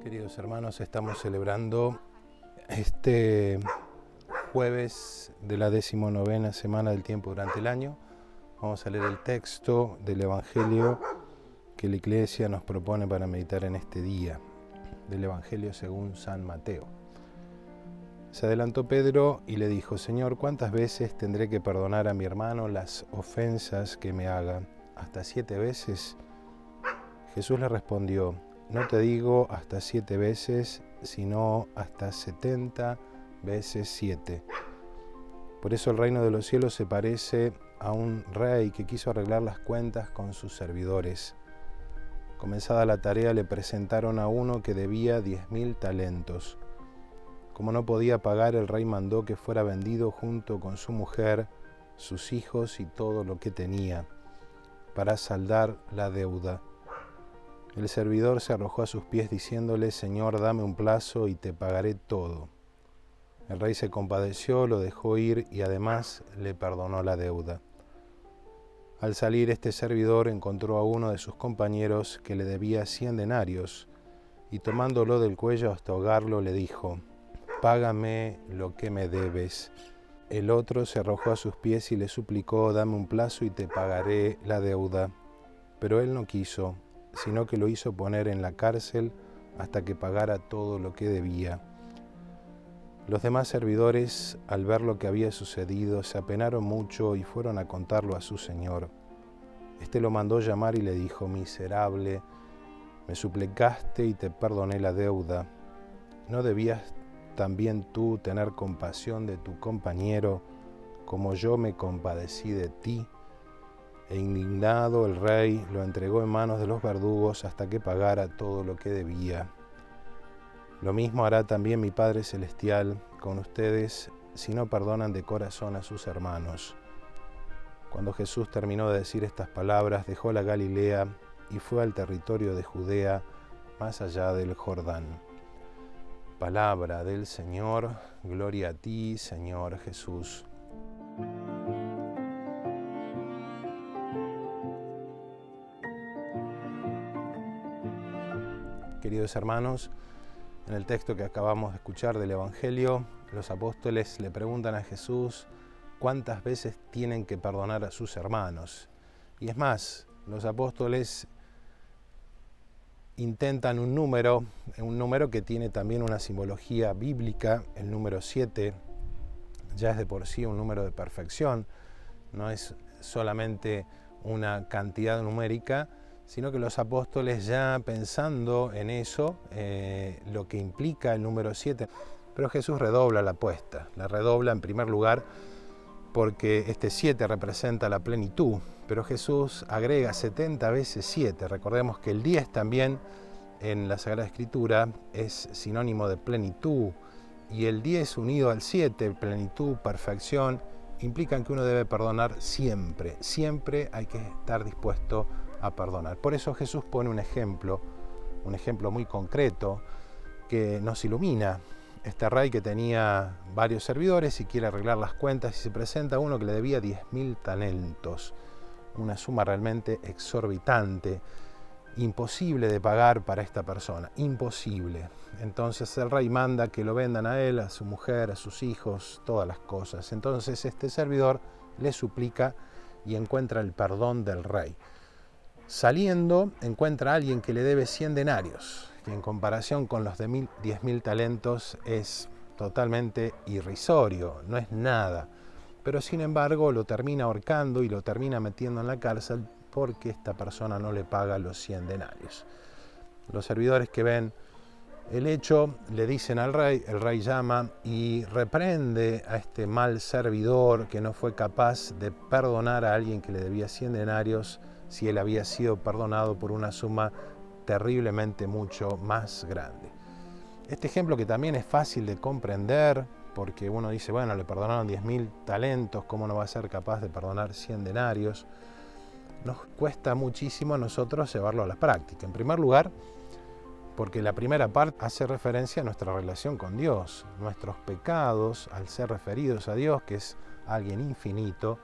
Queridos hermanos, estamos celebrando este jueves de la 19ª semana del tiempo durante el año. Vamos a leer el texto del Evangelio que la Iglesia nos propone para meditar en este día, del Evangelio según San Mateo. Se adelantó Pedro y le dijo: Señor, ¿cuántas veces tendré que perdonar a mi hermano las ofensas que me haga? ¿Hasta 7 veces? Jesús le respondió: no te digo hasta 7 veces, sino hasta 70 veces 7. Por eso el reino de los cielos se parece a un rey que quiso arreglar las cuentas con sus servidores. Comenzada la tarea, le presentaron a uno que debía 10.000 talentos. Como no podía pagar, el rey mandó que fuera vendido junto con su mujer, sus hijos y todo lo que tenía, para saldar la deuda. El servidor se arrojó a sus pies diciéndole: Señor, dame un plazo y te pagaré todo. El rey se compadeció, lo dejó ir y además le perdonó la deuda. Al salir, este servidor encontró a uno de sus compañeros que le debía 100 denarios y tomándolo del cuello hasta ahogarlo le dijo: Págame lo que me debes. El otro se arrojó a sus pies y le suplicó: Dame un plazo y te pagaré la deuda. Pero él no quiso, sino que lo hizo poner en la cárcel hasta que pagara todo lo que debía. Los demás servidores, al ver lo que había sucedido, se apenaron mucho y fueron a contarlo a su señor. Este lo mandó llamar y le dijo: Miserable, me suplicaste y te perdoné la deuda. ¿No debías también tú tener compasión de tu compañero, como yo me compadecí de ti? E indignado el rey lo entregó en manos de los verdugos hasta que pagara todo lo que debía. Lo mismo hará también mi Padre Celestial con ustedes si no perdonan de corazón a sus hermanos. Cuando Jesús terminó de decir estas palabras, dejó la Galilea y fue al territorio de Judea, más allá del Jordán. Palabra del Señor, gloria a ti, Señor Jesús. Queridos hermanos, en el texto que acabamos de escuchar del Evangelio, los apóstoles le preguntan a Jesús cuántas veces tienen que perdonar a sus hermanos. Y es más, los apóstoles intentan un número que tiene también una simbología bíblica. El número 7 ya es de por sí un número de perfección, no es solamente una cantidad numérica, sino que los apóstoles ya pensando en eso, lo que implica el número 7, pero Jesús redobla la apuesta, la redobla en primer lugar porque este 7 representa la plenitud, pero Jesús agrega 70 veces 7. Recordemos que el 10 también en la Sagrada Escritura es sinónimo de plenitud, y el 10 unido al 7, plenitud, perfección, implican que uno debe perdonar siempre, siempre hay que estar dispuesto a perdonar. Por eso Jesús pone un ejemplo muy concreto que nos ilumina. Este rey que tenía varios servidores y quiere arreglar las cuentas y se presenta uno que le debía 10.000 talentos, una suma realmente exorbitante, imposible de pagar para esta persona, imposible. Entonces el rey manda que lo vendan a él, a su mujer, a sus hijos, todas las cosas. Entonces este servidor le suplica y encuentra el perdón del rey. Saliendo, encuentra a alguien que le debe 100 denarios, que en comparación con los de 10.000 talentos es totalmente irrisorio, no es nada. Pero sin embargo lo termina ahorcando y lo termina metiendo en la cárcel porque esta persona no le paga los 100 denarios. Los servidores que ven el hecho le dicen al rey, el rey llama y reprende a este mal servidor que no fue capaz de perdonar a alguien que le debía 100 denarios si él había sido perdonado por una suma terriblemente mucho más grande. Este ejemplo, que también es fácil de comprender, porque uno dice, bueno, le perdonaron 10.000 talentos, ¿cómo no va a ser capaz de perdonar 100 denarios? Nos cuesta muchísimo a nosotros llevarlo a la práctica. En primer lugar, porque la primera parte hace referencia a nuestra relación con Dios. Nuestros pecados, al ser referidos a Dios, que es alguien infinito,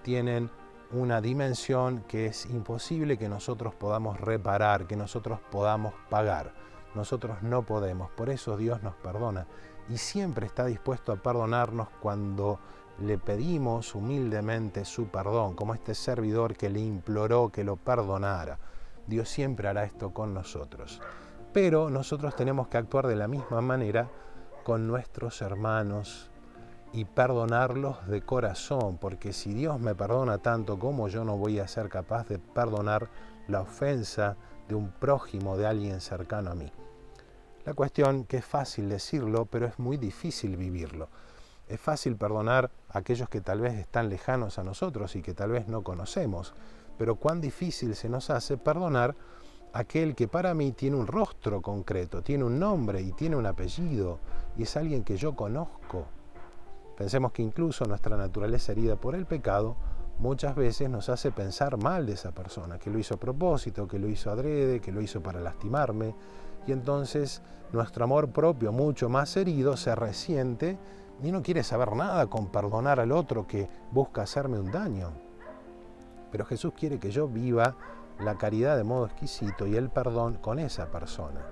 tienen una dimensión que es imposible que nosotros podamos reparar, que nosotros podamos pagar. nosotros no podemos. Por eso Dios nos perdona y siempre está dispuesto a perdonarnos cuando le pedimos humildemente su perdón, como este servidor que le imploró que lo perdonara. Dios siempre hará esto con nosotros. Pero nosotros tenemos que actuar de la misma manera con nuestros hermanos y perdonarlos de corazón, porque si Dios me perdona tanto, ¿cómo yo no voy a ser capaz de perdonar la ofensa de un prójimo, de alguien cercano a mí? La cuestión que es fácil decirlo, pero es muy difícil vivirlo. Es fácil perdonar a aquellos que tal vez están lejanos a nosotros y que tal vez no conocemos, pero cuán difícil se nos hace perdonar a aquel que para mí tiene un rostro concreto, tiene un nombre y tiene un apellido, y es alguien que yo conozco. Pensemos que incluso nuestra naturaleza herida por el pecado muchas veces nos hace pensar mal de esa persona, que lo hizo a propósito, que lo hizo adrede, que lo hizo para lastimarme, y entonces nuestro amor propio, mucho más herido, se resiente y no quiere saber nada con perdonar al otro que busca hacerme un daño. Pero Jesús quiere que yo viva la caridad de modo exquisito y el perdón con esa persona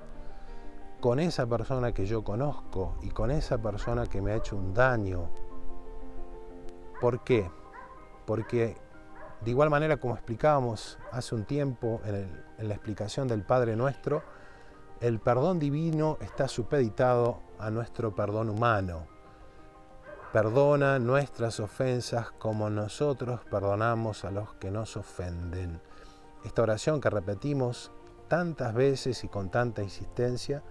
que yo conozco y con esa persona que me ha hecho un daño. ¿Por qué? Porque de igual manera como explicábamos hace un tiempo en la explicación del Padre Nuestro, el perdón divino está supeditado a nuestro perdón humano. Perdona nuestras ofensas como nosotros perdonamos a los que nos ofenden. Esta oración que repetimos tantas veces y con tanta insistencia,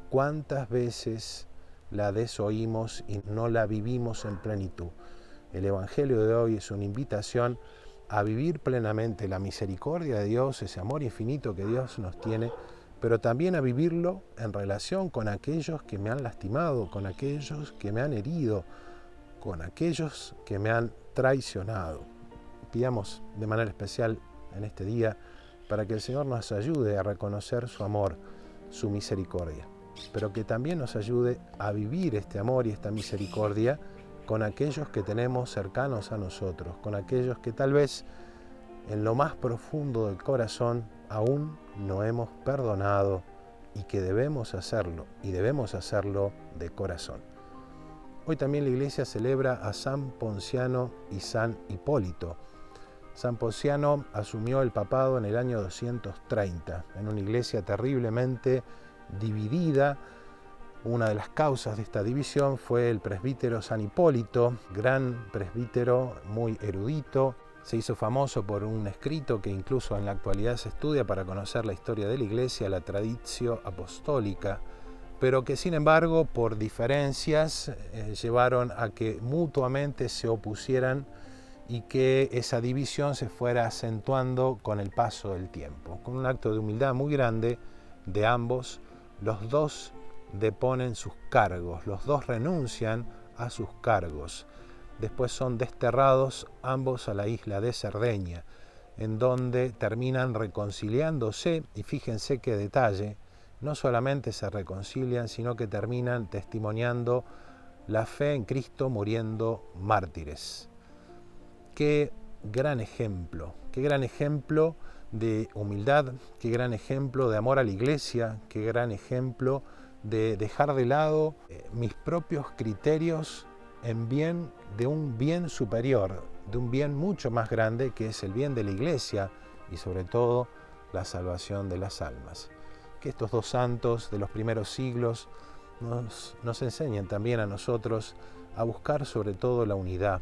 ¿cuántas veces la desoímos y no la vivimos en plenitud? El Evangelio de hoy es una invitación a vivir plenamente la misericordia de Dios, ese amor infinito que Dios nos tiene, pero también a vivirlo en relación con aquellos que me han lastimado, con aquellos que me han herido, con aquellos que me han traicionado. Pidamos de manera especial en este día para que el Señor nos ayude a reconocer su amor, su misericordia, pero que también nos ayude a vivir este amor y esta misericordia con aquellos que tenemos cercanos a nosotros, con aquellos que tal vez en lo más profundo del corazón aún no hemos perdonado y que debemos hacerlo, y debemos hacerlo de corazón. Hoy también la Iglesia celebra a San Ponciano y San Hipólito. San Ponciano asumió el papado en el año 230, en una iglesia terriblemente dividida. Una de las causas de esta división fue el presbítero San Hipólito, gran presbítero, muy erudito. Se hizo famoso por un escrito que incluso en la actualidad se estudia para conocer la historia de la Iglesia, la Traditio Apostólica, pero que sin embargo por diferencias llevaron a que mutuamente se opusieran y que esa división se fuera acentuando con el paso del tiempo. Con un acto de humildad muy grande de ambos, los dos deponen sus cargos, los dos renuncian a sus cargos. Después son desterrados ambos a la isla de Cerdeña, en donde terminan reconciliándose, y fíjense qué detalle, no solamente se reconcilian, sino que terminan testimoniando la fe en Cristo muriendo mártires. Qué gran ejemplo de humildad, qué gran ejemplo de amor a la Iglesia, qué gran ejemplo de dejar de lado mis propios criterios en bien de un bien superior, de un bien mucho más grande que es el bien de la Iglesia y sobre todo la salvación de las almas. Que estos dos santos de los primeros siglos nos enseñen también a nosotros a buscar sobre todo la unidad,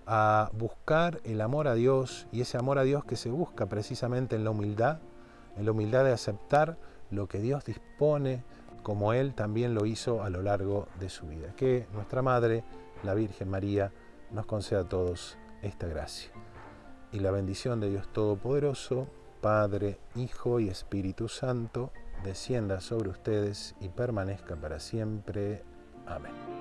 a buscar el amor a Dios, y ese amor a Dios que se busca precisamente en la humildad de aceptar lo que Dios dispone, como Él también lo hizo a lo largo de su vida. Que nuestra Madre, la Virgen María, nos conceda a todos esta gracia. Y la bendición de Dios Todopoderoso, Padre, Hijo y Espíritu Santo, descienda sobre ustedes y permanezca para siempre. Amén.